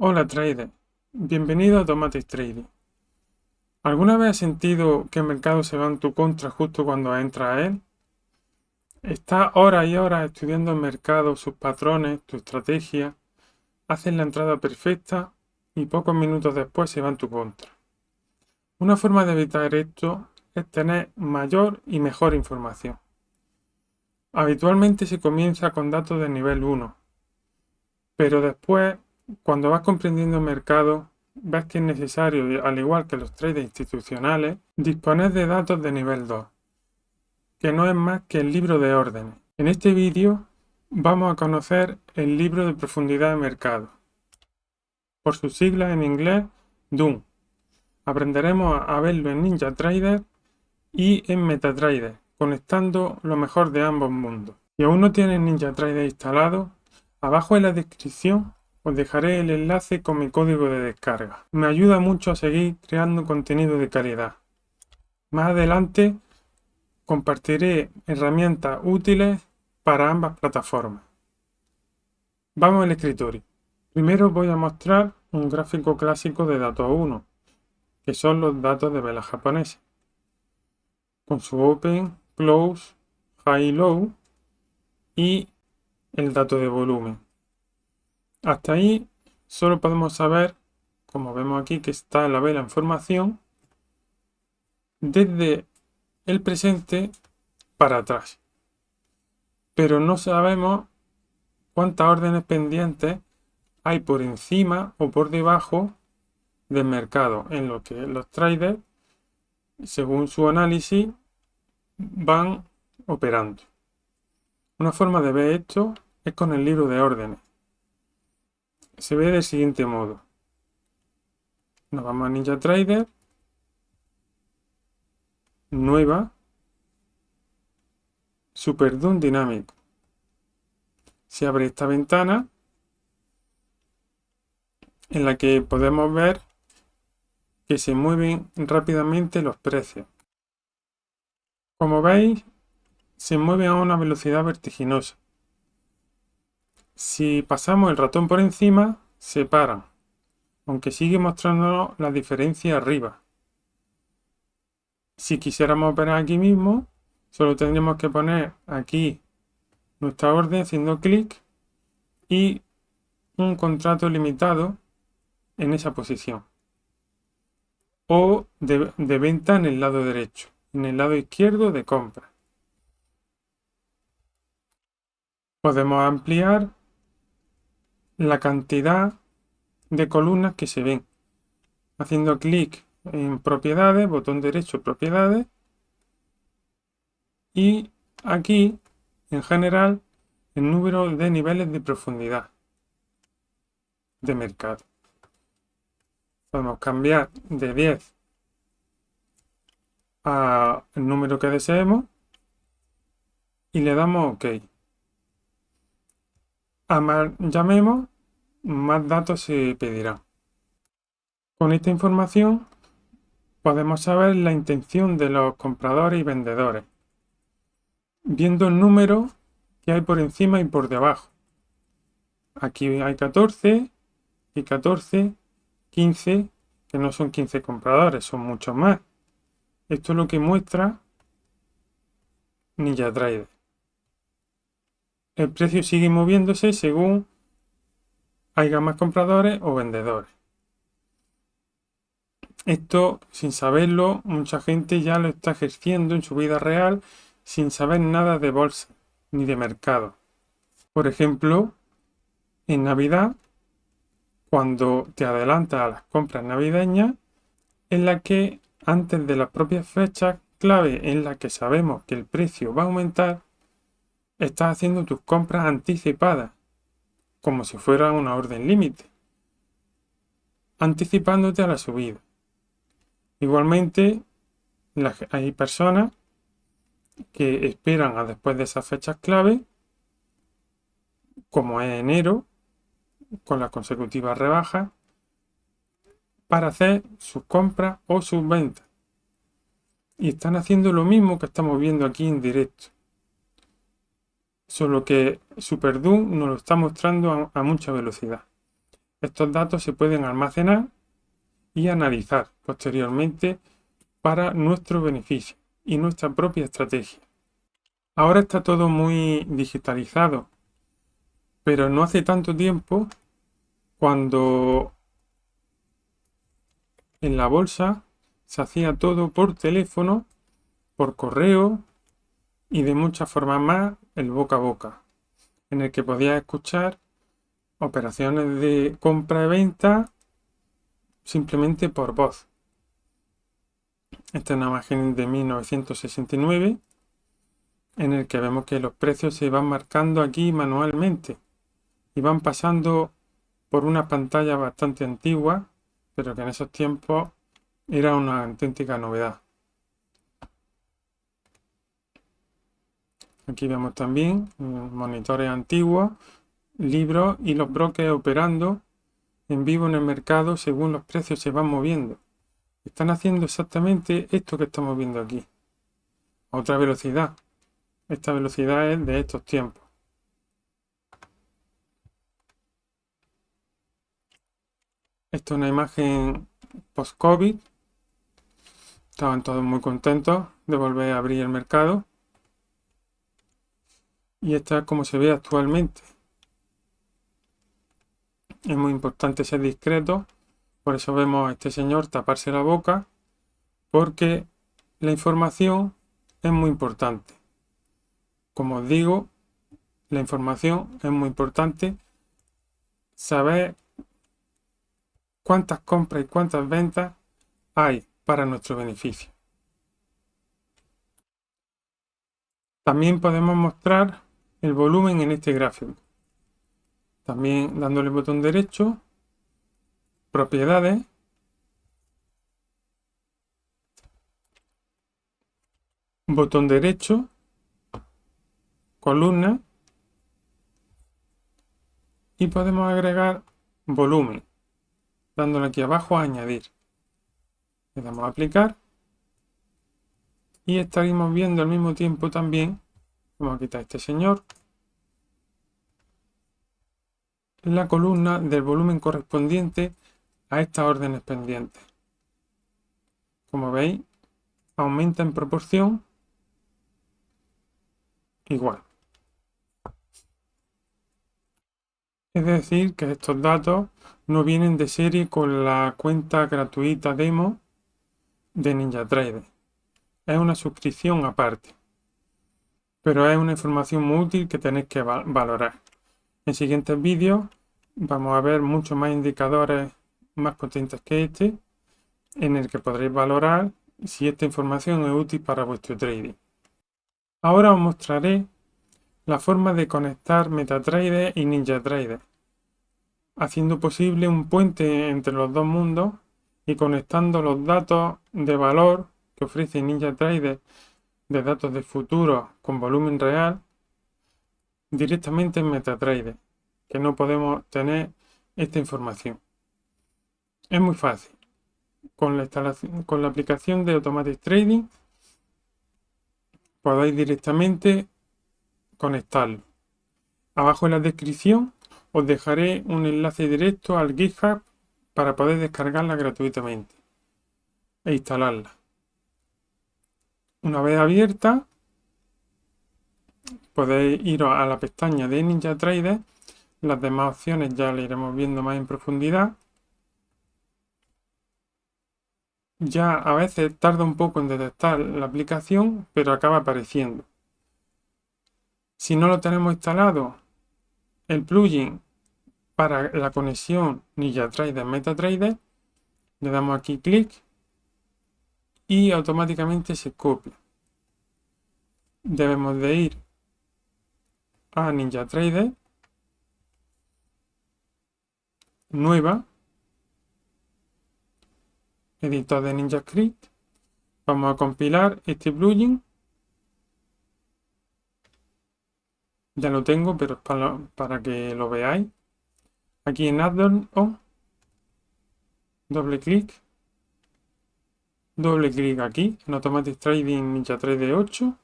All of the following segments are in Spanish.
Hola trader, bienvenido a Automatic Trading. ¿Alguna vez has sentido que el mercado se va en tu contra justo cuando entras a él? Estás horas y horas estudiando el mercado, sus patrones, tu estrategia, haces la entrada perfecta y pocos minutos después se va en tu contra. Una forma de evitar esto es tener mayor y mejor información. Habitualmente se comienza con datos de nivel 1, pero después, cuando vas comprendiendo el mercado, ves que es necesario, al igual que los traders institucionales, disponer de datos de nivel 2, que no es más que el libro de órdenes. En este vídeo vamos a conocer el libro de profundidad de mercado, por sus siglas en inglés DOM. Aprenderemos a verlo en NinjaTrader y en MetaTrader, conectando lo mejor de ambos mundos. Si aún no tienes NinjaTrader instalado, abajo en la descripción os dejaré el enlace con mi código de descarga. Me ayuda mucho a seguir creando contenido de calidad. Más adelante compartiré herramientas útiles para ambas plataformas. Vamos al escritorio. Primero voy a mostrar un gráfico clásico de datos 1, que son los datos de velas japonesas, con su open, close, high y low y el dato de volumen. Hasta ahí solo podemos saber, como vemos aquí que está la vela en formación, desde el presente para atrás. Pero no sabemos cuántas órdenes pendientes hay por encima o por debajo del mercado, en lo que los traders, según su análisis, van operando. Una forma de ver esto es con el libro de órdenes. Se ve del siguiente modo. Nos vamos a NinjaTrader, nueva, Super DOM dinámico. Se abre esta ventana en la que podemos ver que se mueven rápidamente los precios. Como veis, se mueven a una velocidad vertiginosa. Si pasamos el ratón por encima, se paran, aunque sigue mostrándonos la diferencia arriba. Si quisiéramos operar aquí mismo, solo tendríamos que poner aquí nuestra orden haciendo clic y un contrato limitado en esa posición. O de venta en el lado derecho, en el lado izquierdo de compra. Podemos ampliar la cantidad de columnas que se ven haciendo clic en propiedades, botón derecho propiedades, y aquí en general el número de niveles de profundidad de mercado. Podemos cambiar de 10 al número que deseemos y le damos OK. A más llamemos, más datos se pedirán. Con esta información podemos saber la intención de los compradores y vendedores, viendo el número que hay por encima y por debajo. Aquí hay 14 y 14, 15, que no son 15 compradores, son muchos más. Esto es lo que muestra NinjaTrader. El precio sigue moviéndose según haya más compradores o vendedores. Esto, sin saberlo, mucha gente ya lo está ejerciendo en su vida real sin saber nada de bolsa ni de mercado. Por ejemplo, en Navidad, cuando te adelantas a las compras navideñas, en la que antes de las propias fechas clave en la que sabemos que el precio va a aumentar, estás haciendo tus compras anticipadas, como si fuera una orden límite, anticipándote a la subida. Igualmente, hay personas que esperan a después de esas fechas clave, como es enero, con las consecutivas rebajas, para hacer sus compras o sus ventas. Y están haciendo lo mismo que estamos viendo aquí en directo. Solo que SuperDoom nos lo está mostrando a mucha velocidad. Estos datos se pueden almacenar y analizar posteriormente para nuestro beneficio y nuestra propia estrategia. Ahora está todo muy digitalizado, pero no hace tanto tiempo cuando en la bolsa se hacía todo por teléfono, por correo y de muchas formas más el boca a boca, en el que podías escuchar operaciones de compra y venta simplemente por voz. Esta es una imagen de 1969 en el que vemos que los precios se van marcando aquí manualmente y van pasando por una pantalla bastante antigua, pero que en esos tiempos era una auténtica novedad. Aquí vemos también monitores antiguos, libros y los brokers operando en vivo en el mercado según los precios se van moviendo. Están haciendo exactamente esto que estamos viendo aquí, a otra velocidad. Esta velocidad es de estos tiempos. Esta es una imagen post-COVID. Estaban todos muy contentos de volver a abrir el mercado. Y esta es como se ve actualmente. Es muy importante ser discreto. Por eso vemos a este señor taparse la boca. Porque la información es muy importante. Como os digo, la información es muy importante. Saber cuántas compras y cuántas ventas hay para nuestro beneficio. También podemos mostrar el volumen en este gráfico. También dándole botón derecho, propiedades, botón derecho, columna y podemos agregar volumen, dándole aquí abajo a añadir. Le damos a aplicar y estaremos viendo al mismo tiempo también, vamos a quitar a este señor, la columna del volumen correspondiente a estas órdenes pendientes. Como veis, aumenta en proporción igual. Es decir, que estos datos no vienen de serie con la cuenta gratuita demo de NinjaTrader. Es una suscripción aparte, pero es una información muy útil que tenéis que valorar. En siguientes vídeos vamos a ver muchos más indicadores más potentes que este, en el que podréis valorar si esta información es útil para vuestro trading. Ahora os mostraré la forma de conectar MetaTrader y NinjaTrader, haciendo posible un puente entre los dos mundos y conectando los datos de valor que ofrece NinjaTrader de datos de futuro con volumen real directamente en MetaTrader, que no podemos tener esta información. Es muy fácil. Con la aplicación de Automatic Trading podéis directamente conectarlo. Abajo en la descripción os dejaré un enlace directo al GitHub para poder descargarla gratuitamente e instalarla. Una vez abierta, podéis ir a la pestaña de NinjaTrader. Las demás opciones ya las iremos viendo más en profundidad. Ya a veces tarda un poco en detectar la aplicación, pero acaba apareciendo. Si no lo tenemos instalado, el plugin para la conexión NinjaTrader MetaTrader, le damos aquí clic y automáticamente se copia. Debemos de ir a NinjaTrader, nueva, editor de NinjaScript. Vamos a compilar este plugin. Ya lo tengo, pero es para que lo veáis. Aquí en Add-on, doble clic aquí en Automatic Trading NinjaTrader 8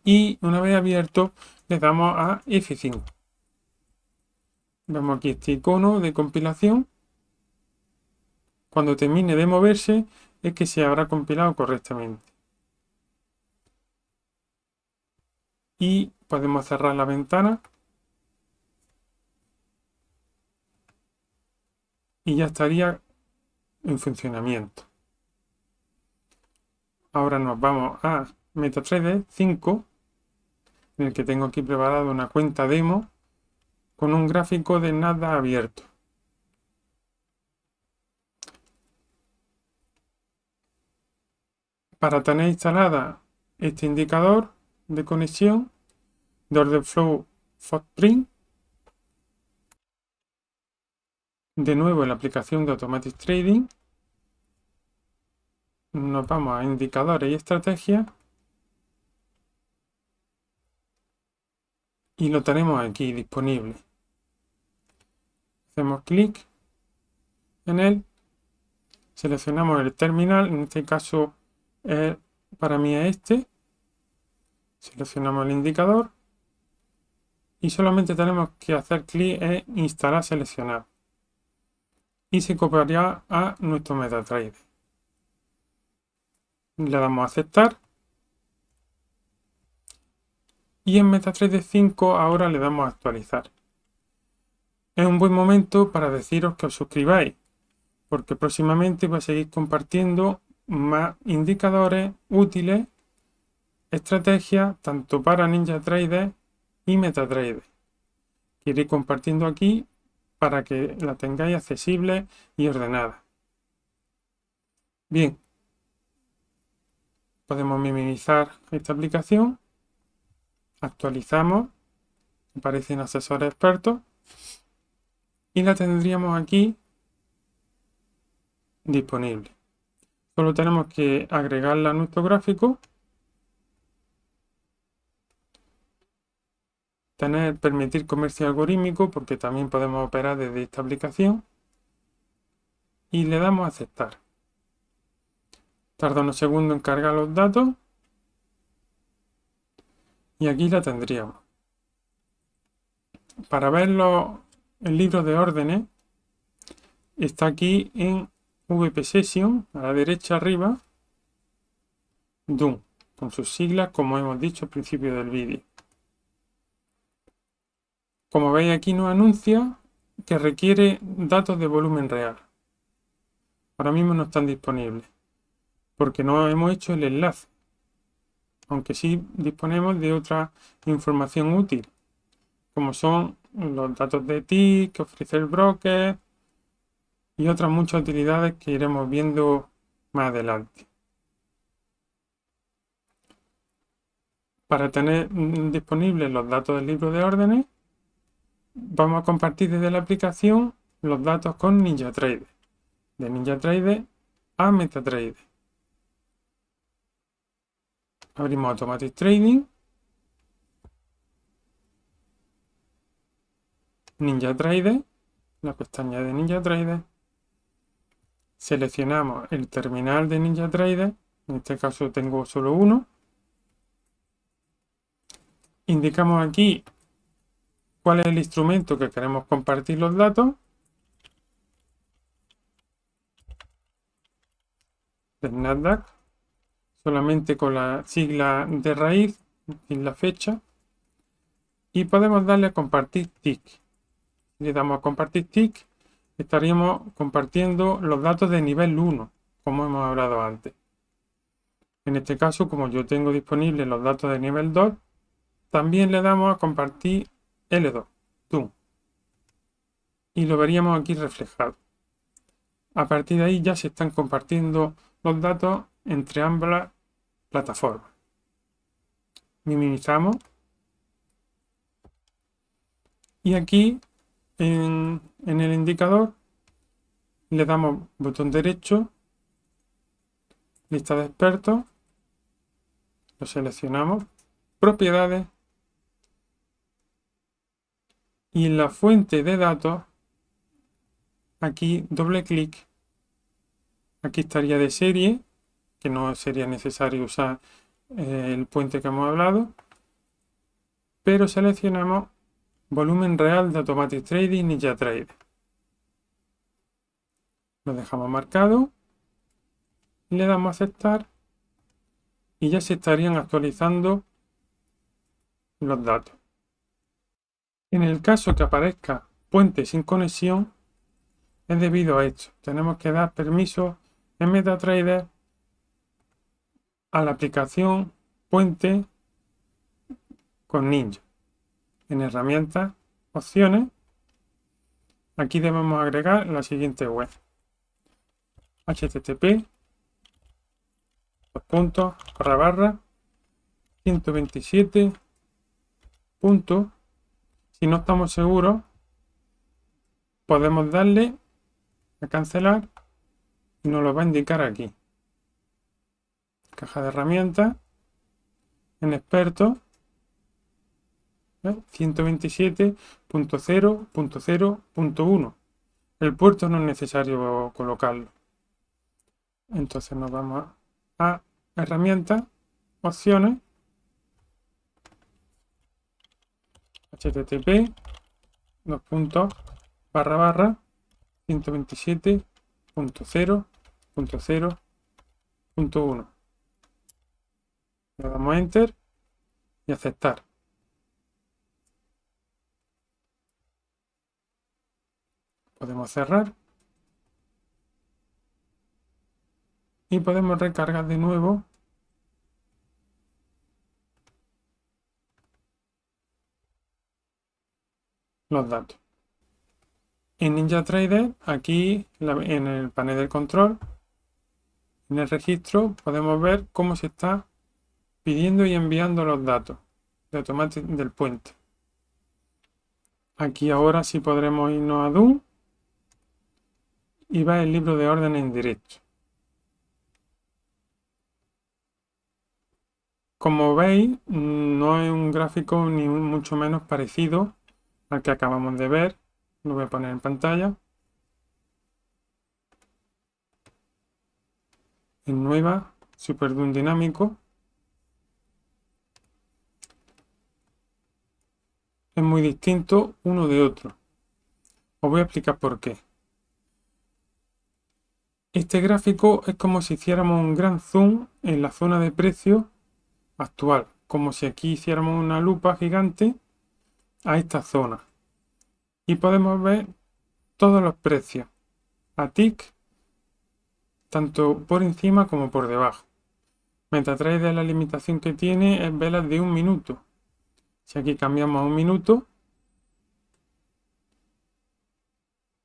y una vez abierto le damos a F5. Vemos aquí este icono de compilación. Cuando termine de moverse es que se habrá compilado correctamente. Y podemos cerrar la ventana. Y ya estaría en funcionamiento. Ahora nos vamos a MetaTrader 5, en el que tengo aquí preparado una cuenta demo con un gráfico de nada abierto. Para tener instalada este indicador de conexión de Order Flow Footprint, de nuevo en la aplicación de Automatic Trading, nos vamos a indicadores y estrategias y lo tenemos aquí disponible. Hacemos clic en él, seleccionamos el terminal, en este caso para mí es este, seleccionamos el indicador y solamente tenemos que hacer clic en instalar seleccionar y se copiará a nuestro MetaTrader. Le damos a aceptar y en MetaTrader 5 ahora le damos a actualizar. Es un buen momento para deciros que os suscribáis, porque próximamente voy a seguir compartiendo más indicadores útiles, estrategias, tanto para NinjaTrader y MetaTrader. Quiero ir compartiendo aquí para que la tengáis accesible y ordenada. Bien, podemos minimizar esta aplicación, actualizamos, aparecen asesores expertos y la tendríamos aquí disponible. Solo tenemos que agregarla a nuestro gráfico, permitir comercio algorítmico, porque también podemos operar desde esta aplicación, y le damos a aceptar. Tarda unos segundos en cargar los datos y aquí la tendríamos. Para ver el libro de órdenes está aquí en VP Session, a la derecha arriba, DOOM, con sus siglas como hemos dicho al principio del vídeo. Como veis aquí nos anuncia que requiere datos de volumen real. Ahora mismo no están disponibles porque no hemos hecho el enlace, aunque sí disponemos de otra información útil, como son los datos de TIC que ofrece el broker y otras muchas utilidades que iremos viendo más adelante. Para tener disponibles los datos del libro de órdenes, vamos a compartir desde la aplicación los datos con NinjaTrader, de NinjaTrader a MetaTrader. Abrimos Automatic Trading, NinjaTrader, la pestaña de NinjaTrader, seleccionamos el terminal de NinjaTrader, en este caso tengo solo uno, indicamos aquí cuál es el instrumento que queremos compartir los datos, del Nasdaq, solamente con la sigla de raíz y la fecha, y podemos darle a compartir TIC. Si le damos a compartir TIC, estaríamos compartiendo los datos de nivel 1, como hemos hablado antes. En este caso, como yo tengo disponibles los datos de nivel 2, también le damos a compartir L2, TOOM, y lo veríamos aquí reflejado. A partir de ahí ya se están compartiendo los datos entre ambas plataformas. Minimizamos y aquí en el indicador le damos botón derecho, lista de expertos, lo seleccionamos, propiedades, y en la fuente de datos aquí doble clic, aquí estaría de serie, que no sería necesario usar el puente que hemos hablado, pero seleccionamos volumen real de Automatic Trading NinjaTrader. Lo dejamos marcado, le damos a aceptar y ya se estarían actualizando los datos. En el caso que aparezca puente sin conexión, es debido a esto. Tenemos que dar permiso en MetaTrader a la aplicación puente con Ninja. En herramientas, opciones, aquí debemos agregar la siguiente web: http://127. Si no estamos seguros, podemos darle a cancelar y nos lo va a indicar aquí. Caja de herramientas, en expertos, 127.0.0.1. El puerto no es necesario colocarlo. Entonces nos vamos a herramientas, opciones, http://127.0.0.1. Le damos a Enter y aceptar. Podemos cerrar y podemos recargar de nuevo los datos. En NinjaTrader, aquí en el panel de control, en el registro, podemos ver cómo se está pidiendo y enviando los datos de Automatic del puente. Aquí ahora sí podremos irnos a DOOM y ver el libro de orden en directo. Como veis, no es un gráfico ni mucho menos parecido al que acabamos de ver. Lo voy a poner en pantalla. En nueva, Super DOOM dinámico. Es muy distinto uno de otro. Os voy a explicar por qué. Este gráfico es como si hiciéramos un gran zoom en la zona de precio actual, como si aquí hiciéramos una lupa gigante a esta zona. Y podemos ver todos los precios a tick, tanto por encima como por debajo. MetaTrader, la limitación que tiene es velas de 1 minuto. Si aquí cambiamos a 1 minuto,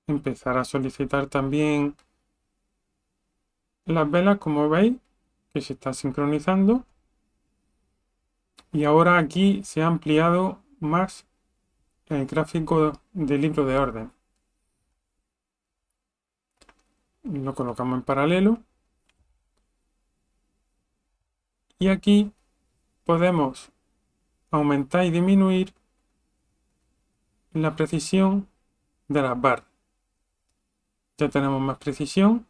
empezará a solicitar también las velas, como veis, que se está sincronizando. Y ahora aquí se ha ampliado más el gráfico del libro de orden. Lo colocamos en paralelo. Y aquí podemos aumentar y disminuir la precisión de las barras. Ya tenemos más precisión.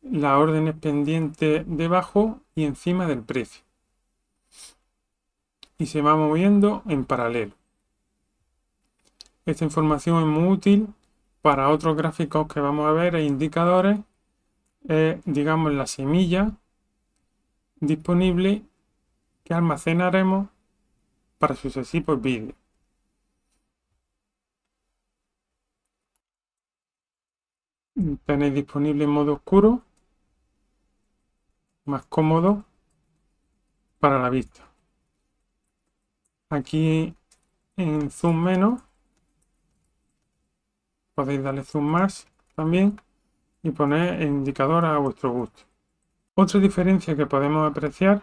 La orden es pendiente debajo y encima del precio. Y se va moviendo en paralelo. Esta información es muy útil para otros gráficos que vamos a ver e indicadores. Digamos, la semilla disponible que almacenaremos para sucesivos vídeos. Tenéis disponible en modo oscuro, más cómodo para la vista. Aquí en zoom menos podéis darle zoom más también y poner el indicador a vuestro gusto. Otra diferencia que podemos apreciar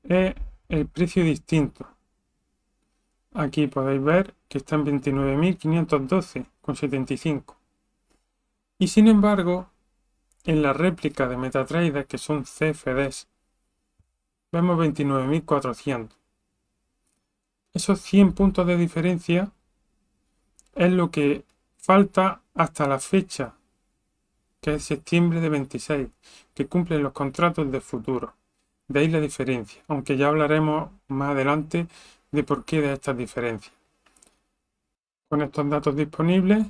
es el precio distinto. Aquí podéis ver que está en 29.512,75. Y sin embargo, en la réplica de MetaTrader, que son CFDs, vemos 29.400. Esos 100 puntos de diferencia es lo que falta hasta la fecha, que es septiembre de 26, que cumplen los contratos de futuro. De ahí la diferencia, aunque ya hablaremos más adelante de por qué de estas diferencias. Con estos datos disponibles,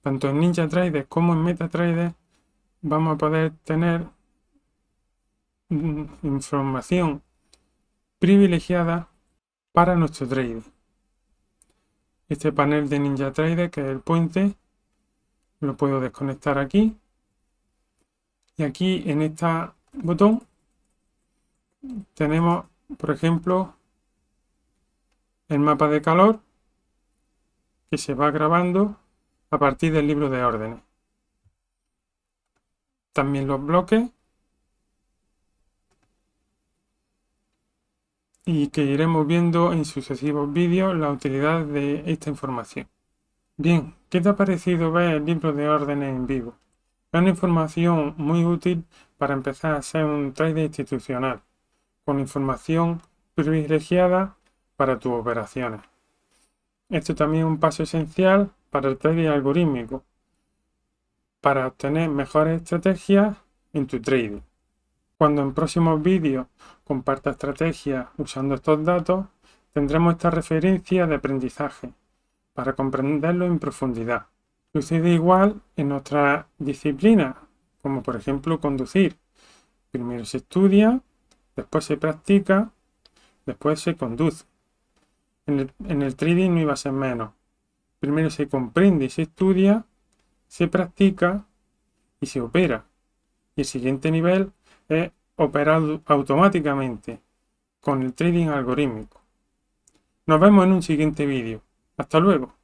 tanto en NinjaTrader como en MetaTrader, vamos a poder tener información privilegiada para nuestro trading. Este panel de NinjaTrader, que es el puente, lo puedo desconectar aquí. Y aquí en este botón tenemos, por ejemplo, el mapa de calor que se va grabando a partir del libro de órdenes. También los bloques y que iremos viendo en sucesivos vídeos la utilidad de esta información. Bien, ¿qué te ha parecido ver el libro de órdenes en vivo? Es una información muy útil para empezar a ser un trader institucional, con información privilegiada para tus operaciones. Esto también es un paso esencial para el trading algorítmico, para obtener mejores estrategias en tu trading. Cuando en próximos vídeos comparta estrategias usando estos datos, tendremos esta referencia de aprendizaje para comprenderlo en profundidad. Sucede igual en otras disciplinas, como por ejemplo conducir. Primero se estudia, después se practica, después se conduce. En el trading no iba a ser menos. Primero se comprende y se estudia, se practica y se opera. Y el siguiente nivel es operar automáticamente con el trading algorítmico. Nos vemos en un siguiente vídeo. Hasta luego.